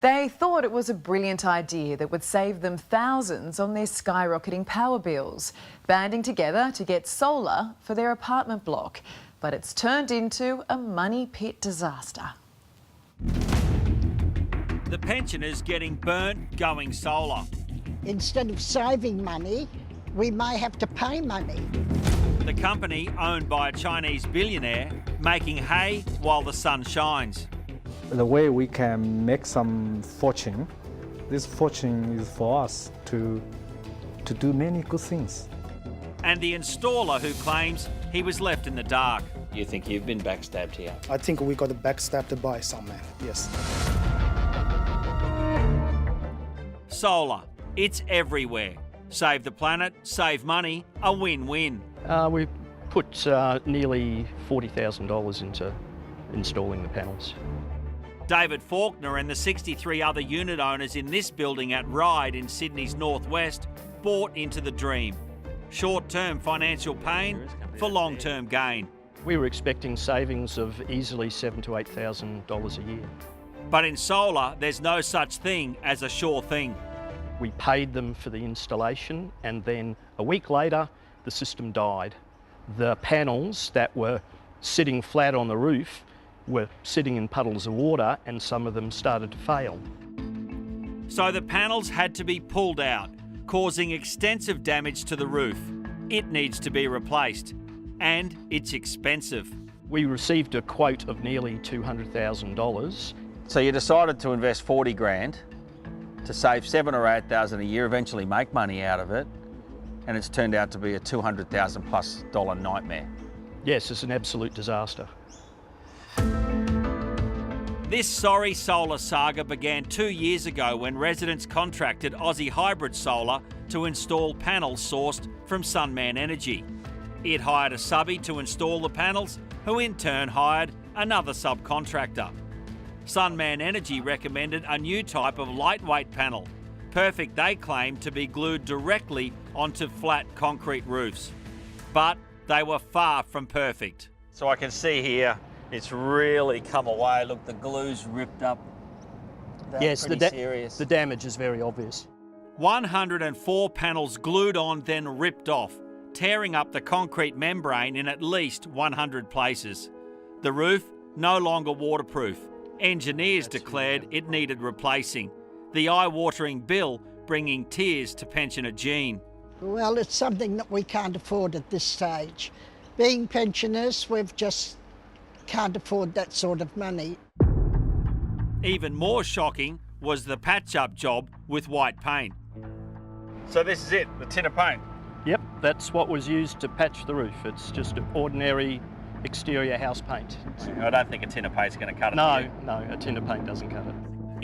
They thought it was a brilliant idea that would save them thousands on their skyrocketing power bills, banding together to get solar for their apartment block. But it's turned into a money pit disaster. The pensioners getting burnt going solar. Instead of saving money, we may have to pay money. The company, owned by a Chinese billionaire, making hay while the sun shines. The way we can make some fortune, this fortune is for us to do many good things. And the installer who claims he was left in the dark. You think you've been backstabbed here? I think we got backstabbed by some man, yes. Solar, it's everywhere. Save the planet, save money, a win-win. We put nearly $40,000 into installing the panels. David Faulkner and the 63 other unit owners in this building at Ryde in Sydney's northwest bought into the dream. Short-term financial pain for long-term gain. We were expecting savings of easily $7,000 to $8,000 a year. But in solar, there's no such thing as a sure thing. We paid them for the installation, and then a week later, the system died. The panels that were sitting flat on the roof were sitting in puddles of water, and some of them started to fail. So the panels had to be pulled out, causing extensive damage to the roof. It needs to be replaced, and it's expensive. We received a quote of nearly $200,000. So you decided to invest 40 grand to save 7,000 or 8,000 a year, eventually make money out of it, and it's turned out to be a $200,000+ nightmare. Yes, it's an absolute disaster. This sorry solar saga began 2 years ago when residents contracted Aussie Hybrid Solar to install panels sourced from Sunman Energy. It hired a subby to install the panels, who in turn hired another subcontractor. Sunman Energy recommended a new type of lightweight panel, perfect, they claim, to be glued directly onto flat concrete roofs. But they were far from perfect. So I can see here, it's really come away. Look, the glue's ripped up. Yes, serious. The damage is very obvious. 104 panels glued on, then ripped off, tearing up the concrete membrane in at least 100 places. The roof no longer waterproof. Engineers declared it needed replacing. The eye-watering bill bringing tears to pensioner Jean. Well, it's something that we can't afford at this stage. Being pensioners, we've just can't afford that sort of money. Even more shocking was the patch-up job with white paint. So this is it, the tin of paint? Yep, that's what was used to patch the roof. It's just ordinary exterior house paint. I don't think a tin of paint's going to cut it. No, a tin of paint doesn't cut it.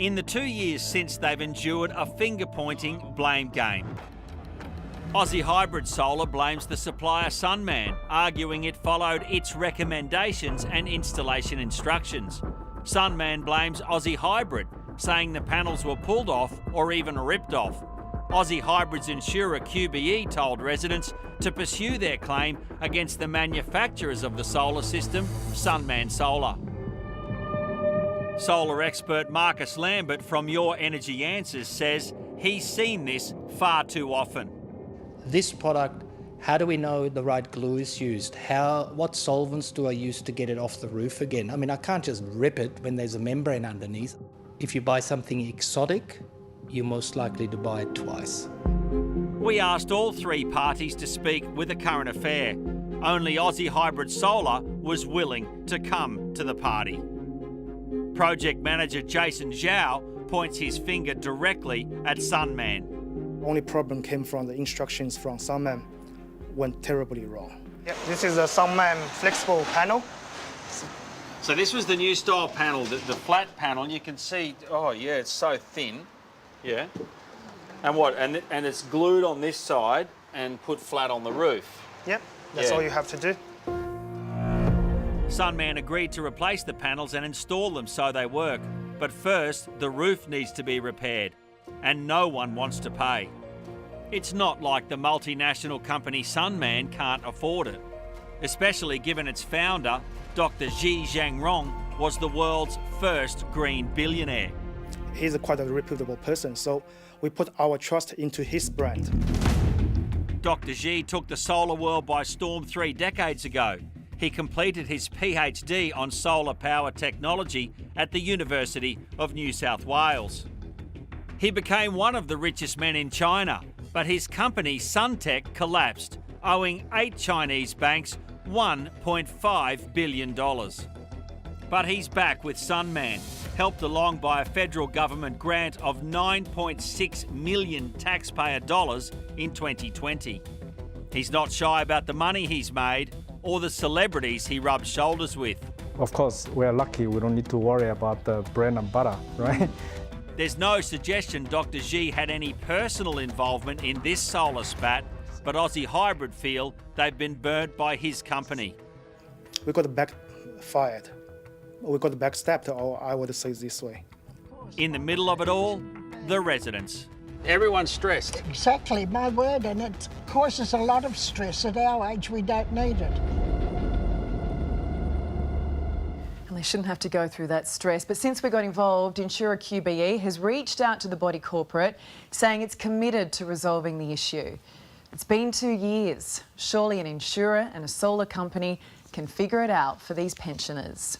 In the 2 years since, they've endured a finger-pointing blame game. Aussie Hybrid Solar blames the supplier Sunman, arguing it followed its recommendations and installation instructions. Sunman blames Aussie Hybrid, saying the panels were pulled off or even ripped off. Aussie Hybrid's insurer QBE told residents to pursue their claim against the manufacturers of the solar system, Sunman Solar. Solar expert Marcus Lambert from Your Energy Answers says he's seen this far too often. This product, how do we know the right glue is used? What solvents do I use to get it off the roof again? I mean, I can't just rip it when there's a membrane underneath. If you buy something exotic, you're most likely to buy it twice. We asked all three parties to speak with a current affair. Only Aussie Hybrid Solar was willing to come to the party. Project manager Jason Zhao points his finger directly at Sunman. Only problem came from the instructions from Sunman went terribly wrong. Yeah, this is a Sunman flexible panel. So this was the new style panel, the flat panel. You can see, oh yeah, it's so thin. Yeah. And what? And it's glued on this side and put flat on the roof. Yep, that's all you have to do. Sunman agreed to replace the panels and install them so they work. But first, the roof needs to be repaired, and no one wants to pay. It's not like the multinational company Sunman can't afford it, especially given its founder, Dr. Xi Zhangrong, was the world's first green billionaire. he's quite a reputable person, so we put our trust into his brand. Dr. Xi took the solar world by storm 3 decades ago. He completed his PhD on solar power technology at the University of New South Wales. He became one of the richest men in China, but his company Suntech collapsed, owing 8 Chinese banks $1.5 billion. But he's back with Sunman, helped along by a federal government grant of $9.6 million taxpayer dollars in 2020. He's not shy about the money he's made or the celebrities he rubs shoulders with. Of course, we're lucky. We don't need to worry about the bread and butter, right? There's no suggestion Dr. Xi had any personal involvement in this solar spat, but Aussie Hybrid feel they've been burnt by his company. We got backfired. We got backstabbed, or I would say this way. In the middle of it all, the residents. Everyone's stressed. Exactly, my word, and it causes a lot of stress. At our age, we don't need it. And they shouldn't have to go through that stress. But since we got involved, insurer QBE has reached out to the body corporate, saying it's committed to resolving the issue. It's been 2 years. Surely an insurer and a solar company can figure it out for these pensioners.